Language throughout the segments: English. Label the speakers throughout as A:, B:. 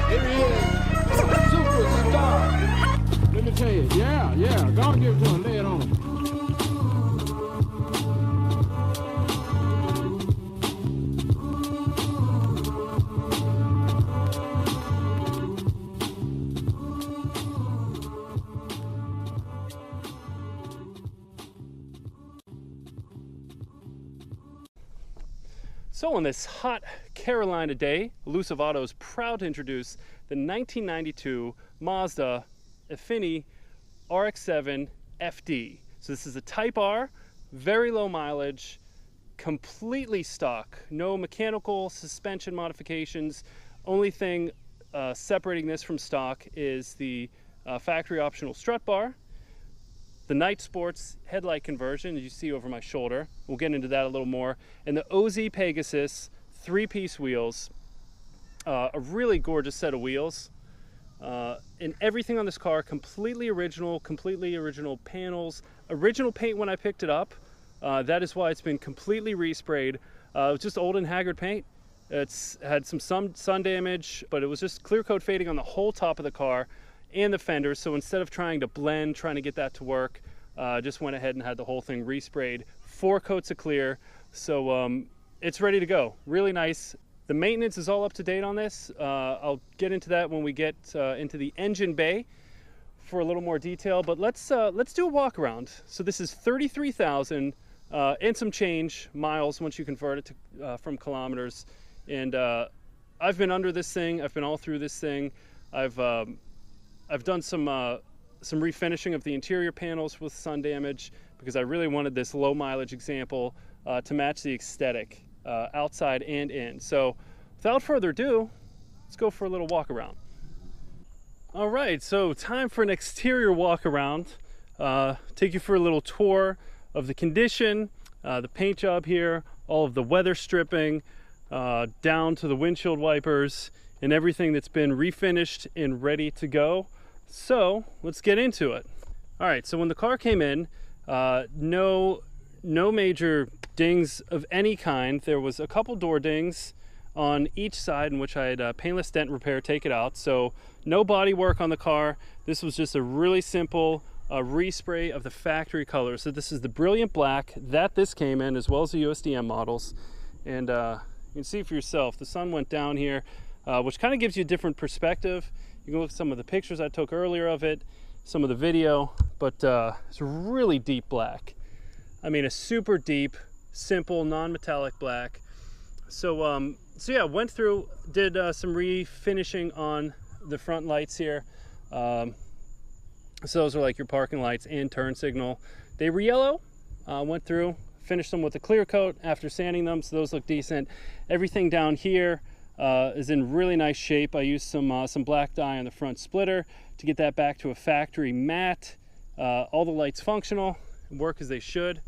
A: Here he is. Superstar. Let me tell you. Yeah. Go and give it to him. Lay it on him.
B: So on this hot Carolina day, Elusive Auto is proud to introduce the 1992 Mazda Efini RX7 FD. So this is a Type R, very low mileage, completely stock, no mechanical suspension modifications. Only thing separating this from stock is the factory optional strut bar, the Night Sports headlight conversion, as you see over my shoulder. We'll get into that a little more. And the OZ Pegasus 3-piece wheels, a really gorgeous set of wheels. And everything on this car, completely original panels, original paint when I picked it up. That is why it's been completely resprayed. It was just old and haggard paint. It's had some sun damage, but it was just clear coat fading on the whole top of the car and the fenders. So instead of trying to blend, trying to get that to work, just went ahead and had the whole thing resprayed. 4 coats of clear, so it's ready to go. Really nice. The maintenance is all up to date on this. I'll get into that when we get into the engine bay for a little more detail, but let's do a walk around. So this is 33,000 and some change miles once you convert it to, from kilometers. And I've been under this thing. I've been all through this thing. I've done some refinishing of the interior panels with sun damage because I really wanted this low mileage example to match the aesthetic outside and in. So without further ado, let's go for a little walk around. All right, so time for an exterior walk around. Take you for a little tour of the condition, the paint job here, all of the weather stripping, down to the windshield wipers and everything that's been refinished and ready to go. So let's get into it. All right, so when the car came in, no major dings of any kind. There was a couple door dings on each side in which I had paintless dent repair take it out. So no body work on the car. This was just a really simple respray of the factory color. So this is the brilliant black that this came in, as well as the USDM models. And you can see for yourself, the sun went down here, which kind of gives you a different perspective. You can look at some of the pictures I took earlier of it, some of the video, but it's really deep black. I mean, a super deep, simple, non-metallic black. So yeah, went through, did some refinishing on the front lights here. So those are like your parking lights and turn signal. They were yellow. Went through, finished them with a clear coat after sanding them, so those look decent. Everything down here is in really nice shape. I used some black dye on the front splitter to get that back to a factory matte. All the lights functional, work as they should.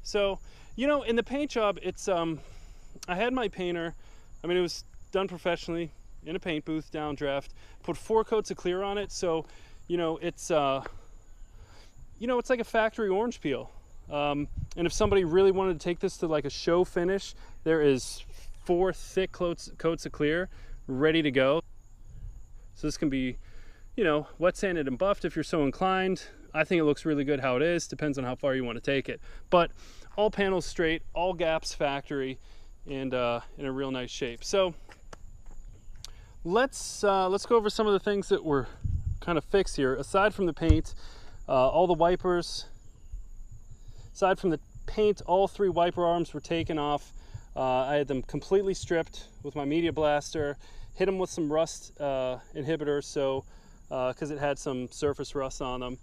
B: So, you know, in the paint job, it's I had my painter, I mean, it was done professionally in a paint booth, downdraft, put 4 coats of clear on it. So, you know, it's like a factory orange peel. And if somebody really wanted to take this to like a show finish, there is 4 thick coats of clear ready to go. So this can be, you know, wet sanded and buffed if you're so inclined. I think it looks really good how it is. Depends on how far you want to take it. But all panels straight, all gaps factory, and in a real nice shape. So let's go over some of the things that were kind of fixed here. Aside from the paint, all the wipers. Aside from the paint, all 3 wiper arms were taken off. I had them completely stripped with my media blaster, hit them with some rust inhibitor, so because it had some surface rust on them.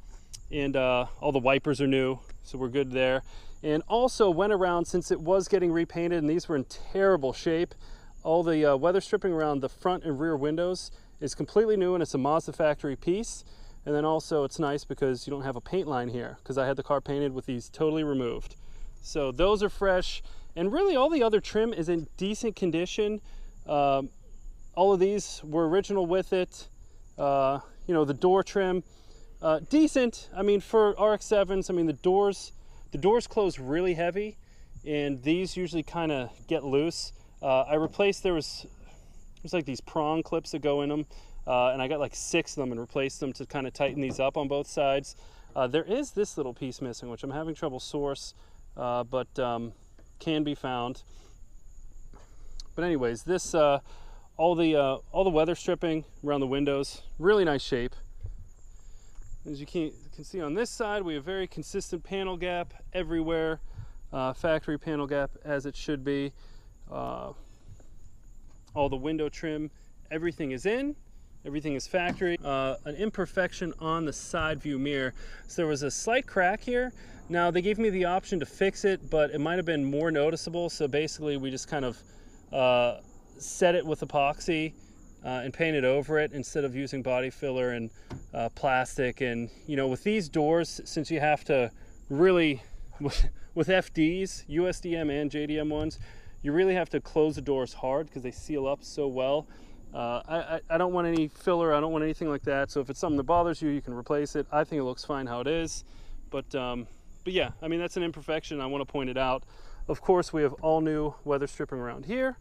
B: And all the wipers are new, so we're good there. And also went around, since it was getting repainted and these were in terrible shape, all the weather stripping around the front and rear windows is completely new, and it's a Mazda factory piece. And then also it's nice because you don't have a paint line here, because I had the car painted with these totally removed. So those are fresh, and really all the other trim is in decent condition. All of these were original with it. You know, the door trim, decent. I mean, for RX-7s, I mean, the doors close really heavy, and these usually kind of get loose. I replaced, there was there's like these prong clips that go in them, and I got like 6 of them and replaced them to kind of tighten these up on both sides. There is this little piece missing, which I'm having trouble source, but can be found. But anyways, this all the weather stripping around the windows, really nice shape. As you can see on this side, we have very consistent panel gap everywhere, factory panel gap as it should be. All the window trim, everything is in, everything is factory. An imperfection on the side view mirror. So there was a slight crack here. Now they gave me the option to fix it, but it might have been more noticeable. So basically we just kind of set it with epoxy and painted over it instead of using body filler and plastic. And you know, with these doors, since you have to really, with FDs, USDM and JDM ones, you really have to close the doors hard because they seal up so well. I don't want any filler, I don't want anything like that. So if it's something that bothers you, you can replace it. I think it looks fine how it is. But yeah, I mean, that's an imperfection. I want to point it out. Of course, we have all new weather stripping around here.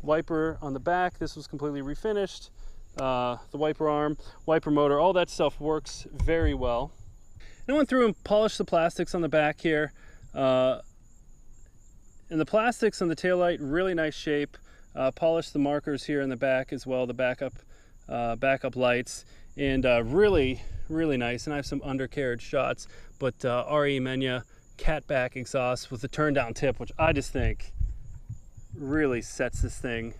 B: Wiper on the back, this was completely refinished. The wiper arm, wiper motor, all that stuff works very well. And I went through and polished the plastics on the back here. And the plastics on the taillight, really nice shape. Polished the markers here in the back as well, the backup lights, and really nice. And I have some undercarriage shots, but RE Menya catback exhaust with the turn down tip, which I just think really sets this thing.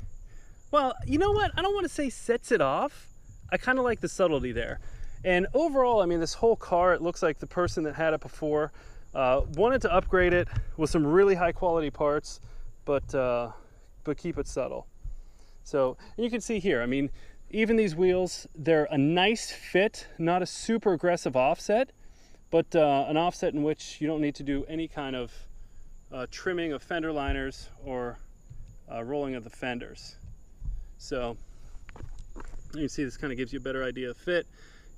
B: Well, you know what? I don't want to say sets it off. I kind of like the subtlety there. And overall, I mean, this whole car, it looks like the person that had it before wanted to upgrade it with some really high quality parts, but keep it subtle. So, and you can see here, I mean, even these wheels, they're a nice fit, not a super aggressive offset, but an offset in which you don't need to do any kind of trimming of fender liners or rolling of the fenders. So you can see this kind of gives you a better idea of fit.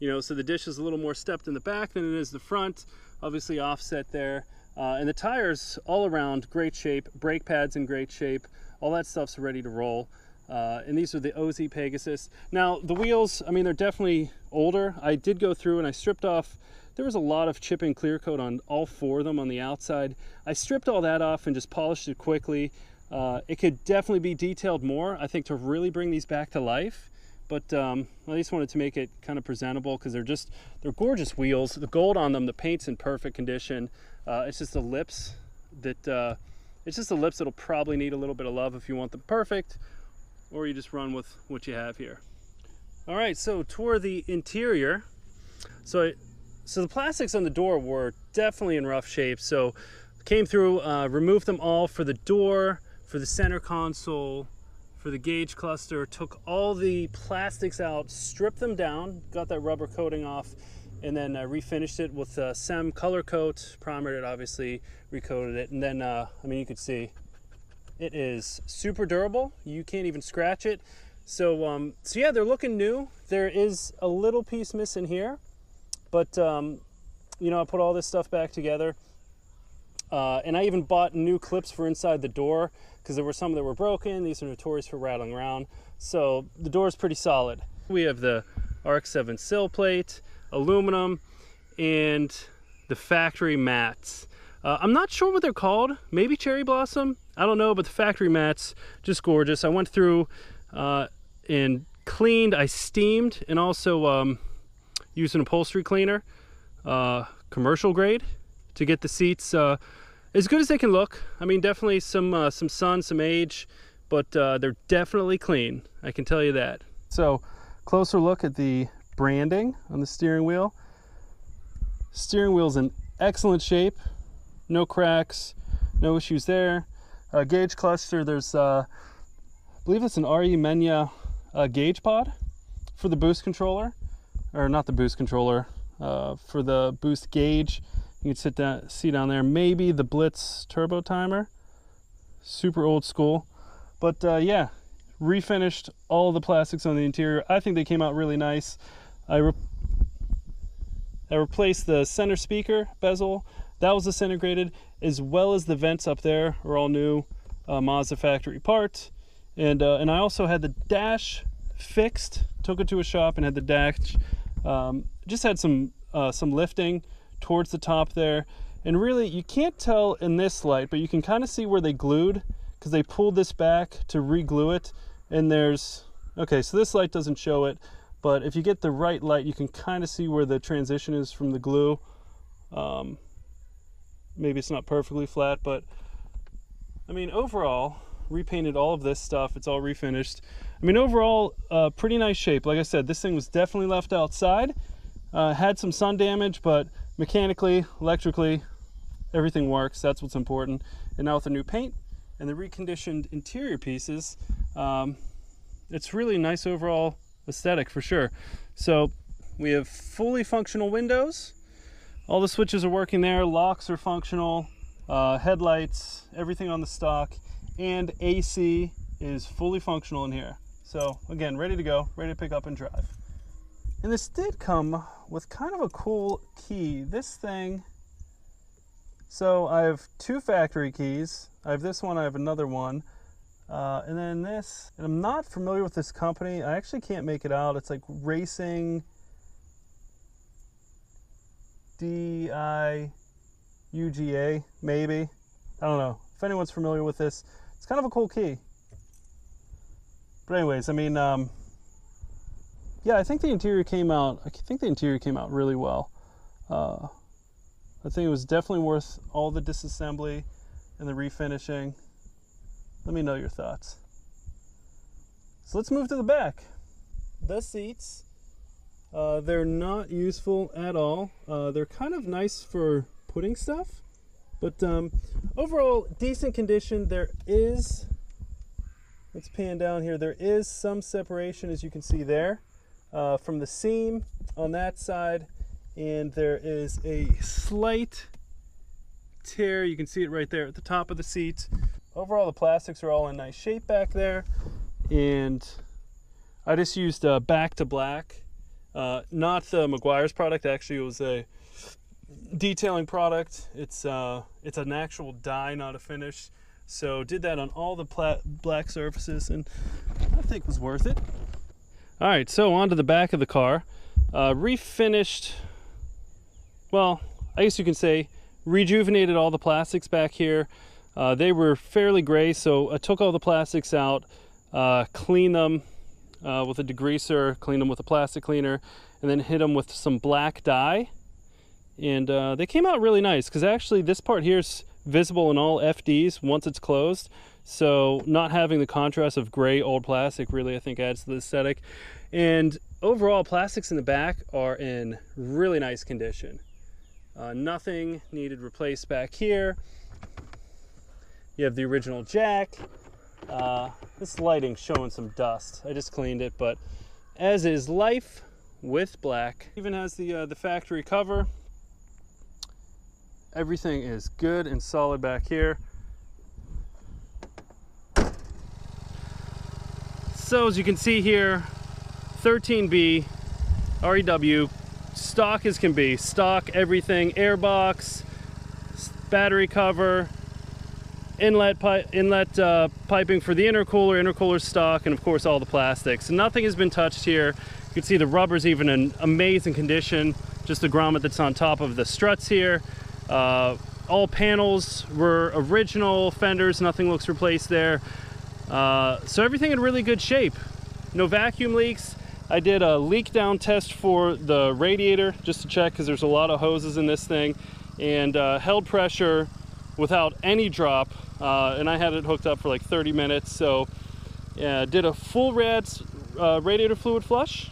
B: You know, so the dish is a little more stepped in the back than it is the front, obviously offset there. And the tires all around, great shape, brake pads in great shape, all that stuff's ready to roll. And these are the OZ Pegasus. Now the wheels, I mean, they're definitely older. I did go through and I stripped off, there was a lot of chip and clear coat on all 4 of them on the outside. I stripped all that off and just polished it quickly. It could definitely be detailed more, I think, to really bring these back to life. But I just wanted to make it kind of presentable because they're gorgeous wheels. The gold on them, the paint's in perfect condition. It's just the lips that'll probably need a little bit of love if you want them perfect, or you just run with what you have here. All right, so toward the interior. So the plastics on the door were definitely in rough shape. So came through, removed them all for the door, for the center console, for the gauge cluster, took all the plastics out, stripped them down, got that rubber coating off, and then refinished it with SEM color coat, primered it obviously, recoated it, and then, I mean, you could see it is super durable. You can't even scratch it. So yeah, they're looking new. There is a little piece missing here, but you know, I put all this stuff back together. And I even bought new clips for inside the door because there were some that were broken. These are notorious for rattling around. So the door is pretty solid. We have the RX-7 sill plate, aluminum, and the factory mats. I'm not sure what they're called. Maybe cherry blossom. I don't know, but the factory mats, just gorgeous. I went through and cleaned. I steamed and also used an upholstery cleaner, commercial grade, to get the seats as good as they can look. I mean, definitely some sun, some age, but they're definitely clean. I can tell you that. So, closer look at the branding on the steering wheel. Steering wheel's in excellent shape. No cracks, no issues there. Gauge cluster, there's, I believe it's an RE Menya gauge pod for the boost controller, or not the boost controller, for the boost gauge. You can see down there, maybe the Blitz turbo timer. Super old school. But yeah, refinished all the plastics on the interior. I think they came out really nice. I replaced the center speaker bezel. That was disintegrated, as well as the vents up there are all new. Mazda factory part. And I also had the dash fixed, took it to a shop and had the dash, just had some lifting towards the top there. And really, you can't tell in this light, but you can kind of see where they glued, because they pulled this back to re-glue it. And there's, okay, so this light doesn't show it, but if you get the right light, you can kind of see where the transition is from the glue. Maybe it's not perfectly flat, but I mean, overall, repainted all of this stuff. It's all refinished. I mean, overall, pretty nice shape. Like I said, this thing was definitely left outside. Had some sun damage, but mechanically, electrically, everything works. That's what's important. And now with the new paint and the reconditioned interior pieces, it's really nice overall aesthetic for sure. So we have fully functional windows. All the switches are working there. Locks are functional. Headlights, everything on the stock, and AC is fully functional in here. So again, ready to go, ready to pick up and drive. And this did come with kind of a cool key. This thing, so I have two factory keys. I have this one, I have another one. And then this, and I'm not familiar with this company. I actually can't make it out. It's like Racing DIUGA, maybe. I don't know. If anyone's familiar with this, it's kind of a cool key. But anyways, I mean, yeah, I think the interior came out, really well. I think it was definitely worth all the disassembly and the refinishing. Let me know your thoughts. So let's move to the back. The seats, they're not useful at all. They're kind of nice for putting stuff, but overall decent condition. There is, let's pan down here, there is some separation, as you can see there, from the seam on that side, and there is a slight tear. You can see it right there at the top of the seat. Overall, the plastics are all in nice shape back there, and I just used back to black, not the Meguiar's product. Actually, it was a detailing product. It's an actual dye, not a finish. So did that on all the black surfaces, and I think it was worth it. All right, so onto the back of the car. Refinished, well, I guess you can say rejuvenated all the plastics back here. They were fairly gray, so I took all the plastics out, cleaned them with a degreaser, cleaned them with a plastic cleaner, and then hit them with some black dye. And they came out really nice, because actually this part here is visible in all FDs once it's closed. So not having the contrast of gray old plastic really, I think, adds to the aesthetic. And overall, plastics in the back are in really nice condition. Nothing needed replaced back here. You have the original jack. This lighting's showing some dust. I just cleaned it, but as is life with black. Even has the factory cover. Everything is good and solid back here. So as you can see here, 13B REW, stock as can be. Stock everything, airbox, battery cover, inlet piping for the intercooler stock, and of course all the plastics. Nothing has been touched here. You can see the rubber's even in amazing condition, just the grommet that's on top of the struts here. All panels were original fenders, nothing looks replaced there. So everything in really good shape. No vacuum leaks. I did a leak down test for the radiator just to check, because there's a lot of hoses in this thing, and held pressure without any drop, and I had it hooked up for like 30 minutes. So did a full radiator fluid flush.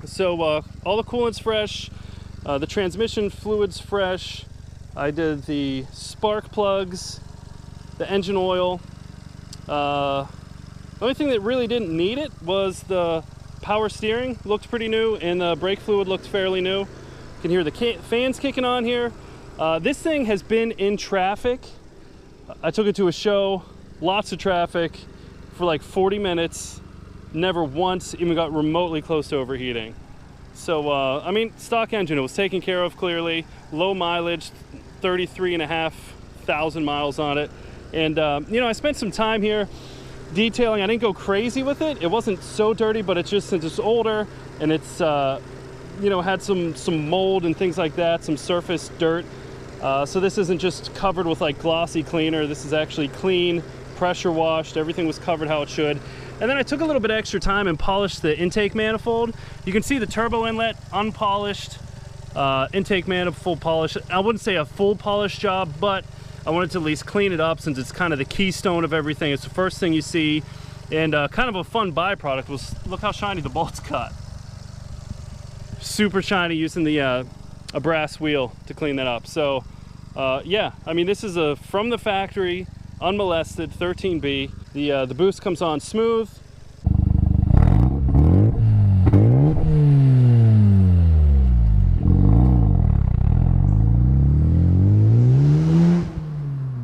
B: So all the coolant's fresh, the transmission fluid's fresh. I did the spark plugs, the engine oil. The only thing that really didn't need it was the power steering. Looked pretty new, and the brake fluid looked fairly new. You can hear the fans kicking on here. This thing has been in traffic. I took it to a show, lots of traffic for like 40 minutes. Never once even got remotely close to overheating. So, I mean, stock engine, it was taken care of clearly. Low mileage, 33,500 miles on it. And you know, I spent some time here detailing. I didn't go crazy with it. It wasn't so dirty, but it's just, since it's older and it's you know, had some mold and things like that, some surface dirt. So this isn't just covered with like glossy cleaner. This is actually clean, pressure washed. Everything was covered how it should. And then I took a little bit extra time and polished the intake manifold. You can see the turbo inlet unpolished, intake manifold polish. I wouldn't say a full polish job, but I wanted to at least clean it up since it's kind of the keystone of everything. It's the first thing you see, and kind of a fun byproduct was, look how shiny the bolts cut. Super shiny, using the a brass wheel to clean that up. So yeah, I mean, this is a from the factory, unmolested 13B. The boost comes on smooth.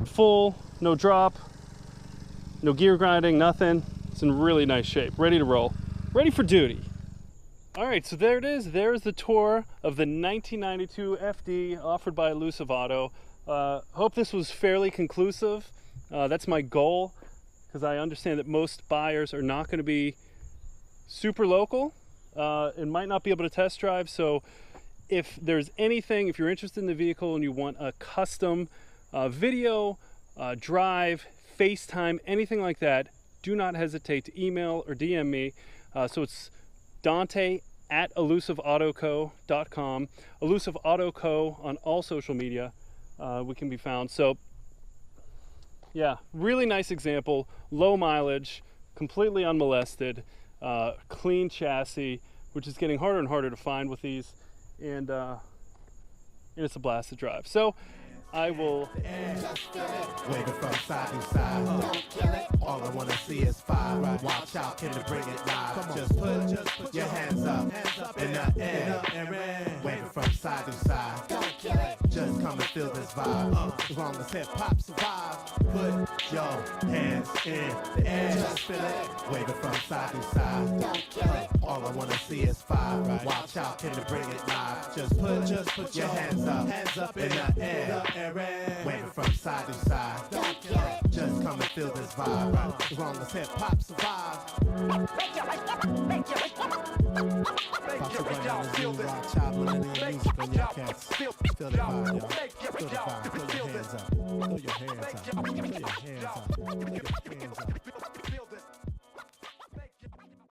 B: Full, no drop, no gear grinding, nothing. It's in really nice shape, ready to roll, ready for duty. All right, so there it is. There's the tour of the 1992 FD offered by Elusive Auto. Hope this was fairly conclusive. That's my goal, because I understand that most buyers are not going to be super local and might not be able to test drive. So if there's anything, if you're interested in the vehicle and you want a custom video, drive, FaceTime, anything like that, do not hesitate to email or DM me. So it's Dante at elusiveautoco.com. Elusive Auto Co. on all social media. We can be found. So yeah, really nice example, low mileage, completely unmolested, clean chassis, which is getting harder and harder to find with these, and it's a blast to drive. So I will
C: waving from side to side. All I wanna see is fire. Watch out, can you bring it live? Just put your hands up in the air. Waving from side to side. Just come and feel this vibe. As long as hip hop survives, put your hands in the air. Just feel it. Waving from side to side. All I wanna see is fire. Watch out, can you bring it live? Just put your hands up in the air. Waving from side to side. Just come and feel this vibe. As long as hip hop survives. Feel the vibe, y'all. Feel the vibe. Throw your hands up. Throw your hands up.